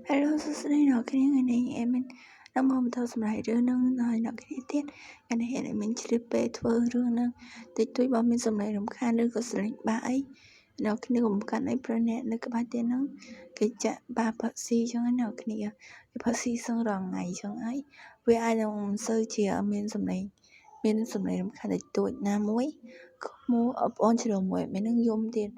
Hello សួស្តីអ្នកគ្នាថ្ងៃនេះem mình đangមកបន្តសម្រាប់រឿងនឹងហើយអ្នកគ្នាទៀតថ្ងៃនេះem mìnhជ្រាបពេលធ្វើរឿងនឹងតិចតួចបើមានសម្លេងរំខានឬក៏ស្រេចបាក់អីអ្នកគ្នាកុំកាន់អីព្រោះអ្នកនៅក្បែរទៀតហ្នឹងគេចាក់បាផឹកស៊ីចឹងអ្នកគ្នាគេផឹកស៊ីសឹងរងថ្ងៃចឹងហើយវាអាចនឹងមិនសូវជាមានសម្លេងរំខានតិចតួចណាមួយមកបងប្អូនជ្រើមួយមិននឹងយំទៀត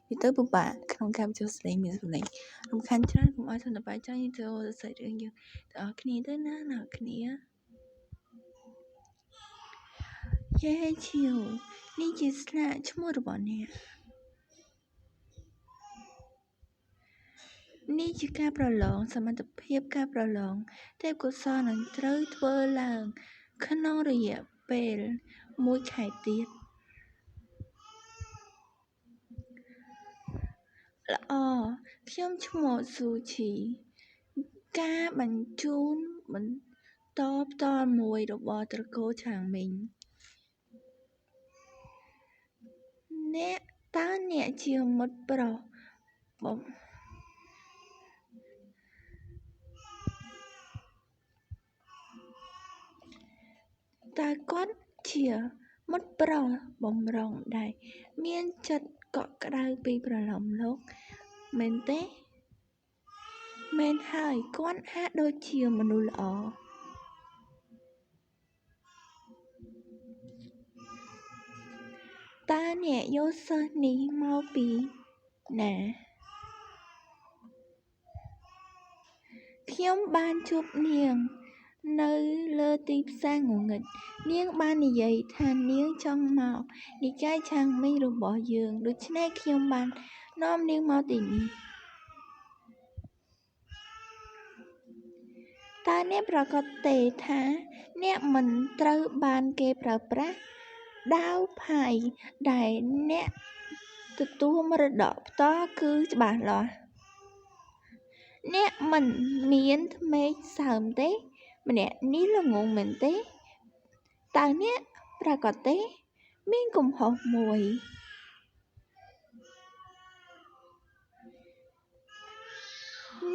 និយាយទៅពិបាកក្នុងការបញ្ចូលសម្លេងមានសម្លេងរំខានច្រើនកុំឲ្យសន្ទបាយចាំចូលសាច់រឿងយើងទាំងអស់គ្នាទៅណាអ្នកគ្នាយេឈៀវនេះជាស្លាកឈ្មោះរបស់អ្នកនេះជាការប្រឡងសមត្ថភាពការប្រឡងទេពកោសល្យនឹងត្រូវធ្វើឡើងក្នុងរយៈពេល1ខែទៀតល្អខ្ញុំឈ្មោះស៊ូឈីការបញ្ជូនបន្តផ្ទាល់មួយរបស់ត្រកូលឆាងមីងតើអ្នកជាមិត្តប្រុសតើគាត់ជាមិត្តប្រុសបំរុងដែលមានចិត្តកក់ក្ដៅពីប្រឡំលោកមែនទេមែនហើយគាត់ហាក់ដូចជាមនុស្សល្អតើអ្នកយកសិស្សនេះមកពីណាខ្ញុំបានជួបនាងនៅលើទីផ្សារងងឹតនាងបាននិយាយថានាងចង់មកនិកាយឆាងមីងរបស់យើងដូច្នេះខ្ញុំបាននាំនាងមកទីនេះតើអ្នកប្រាកដទេថាអ្នកមិនត្រូវបានគេប្រើប្រាស់ដាវផាយដែលអ្នកទទួលមរតកផ្ទាល់គឺច្បាស់លាស់អ្នកមិនមានធ្មេញសើមទេម្នាក់នេះល្ងងមែនទេតើអ្នកប្រាកដទេមានកំហុសមួយ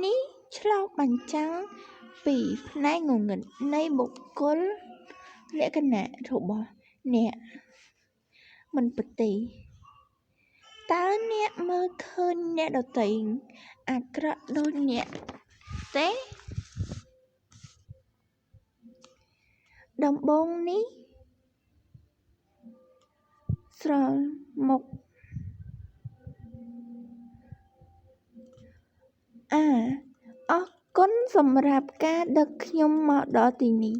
នេះឆ្លុះបញ្ចាំងពីផ្នែកងងឹតនៃបុគ្គលលក្ខណៈរបស់អ្នកមិនពិតទេតើអ្នកមើលឃើញអ្នកដទៃអាក្រក់ដូចអ្នកទេដំបូងនេះស្រមុកអរគុណសម្រាប់ការដឹកខ្ញុំមកដល់ទីនេះ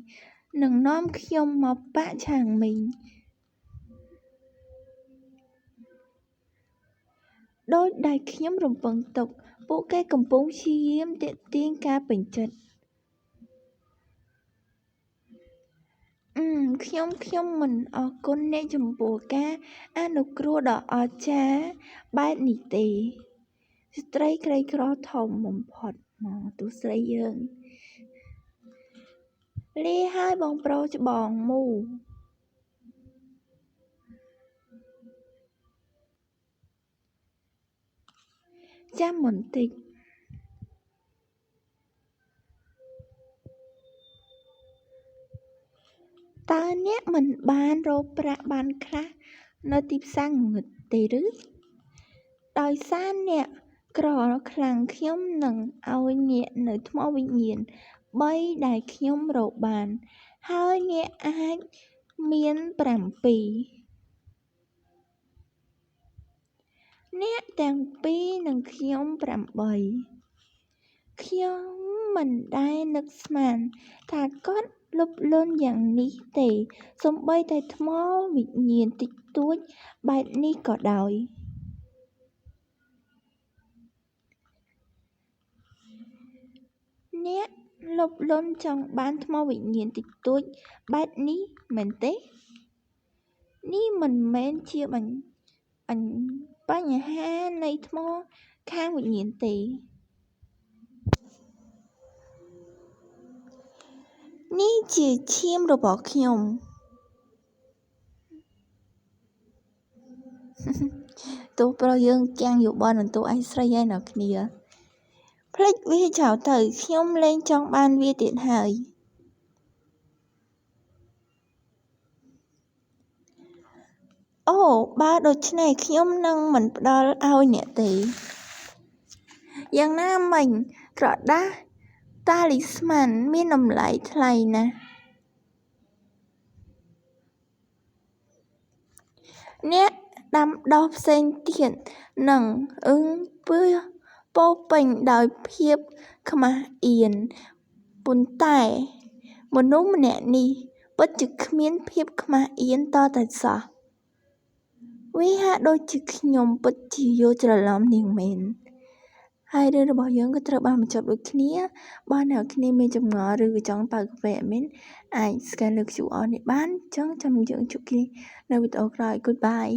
និងនាំខ្ញុំមកប៉ាក់ឆាងមីងដូចដែលខ្ញុំរំពឹងទុកពួកគេកំពុងព្យាយាមទាក់ទាញការពេញចិត្តខ្ញុំមិនអរគុណអ្នកចំពោះការអនុគ្រោះដ៏អស្ចារ្យបែបនេះទេស្ត្រីក្រីក្រធំបំផុតមកទូស្រីយើងលាហើយបងប្រុសច្បងមូចាំបន្តិចតើអ្នកមិនបានរកប្រាក់បានខ្លះនៅទីផ្សារងងឹតទេឬដោយសារអ្នកក្រខ្លាំងខ្ញុំនឹងឲ្យអ្នកនៅថ្មវិញ្ញាណ3ដែលខ្ញុំរកបានហើយអ្នកអាចមាន7អ្នកទាំងពីរនិងខ្ញុំ8ខ្ញុំមិនដែលនឹកស្មានថាគាត់លុបលន់យ៉ាងនេះទេសូម្បីតែថ្មវិញ្ញាណតិចតួចបែបនេះក៏ដោយអ្នកលុបលន់ចង់បានថ្មវិញ្ញាណតិចតួចបែបនេះមែនទេនេះមិនមែនជាបញ្ហានៃថ្មខាងវិញ្ញាណទេនេះជាឈាមរបស់ខ្ញុំតួប្រុសយើងចាំងយោបល់នឹងតួឯកស្រីហើយអ្នកគ្នា ភ្លេចវាចោលទៅខ្ញុំលែងចង់បានវាទៀតហើយអូបើដូច្នេះខ្ញុំនឹងមិនផ្ដល់ឲ្យអ្នកទេយ៉ាងណាមិញក្រដាសតាលីស្មានមានតម្លៃថ្លៃណាស់អ្នកដាំដុះផ្សេងទៀតនឹងពោរពេញដោយភាពខ្មាស់អៀនប៉ុន្តែមនុស្សម្នាក់នេះពិតជាគ្មានភាពខ្មាស់អៀនតតែសោះវាហាក់ដូចជាខ្ញុំពិតជាយល់ច្រឡំនាងមែនហើយរឿងរបស់យើងក៏ត្រូវបានបញ្ចប់ដូចគ្នាបើអ្នកគ្នាមានចម្ងល់ឬក៏ចង់បើកកាហ្វេអាមីនអាច scan លើ QR នេះបានអញ្ចឹងចាំយើងជួបគ្នានៅវីដេអូក្រោយ Goodbye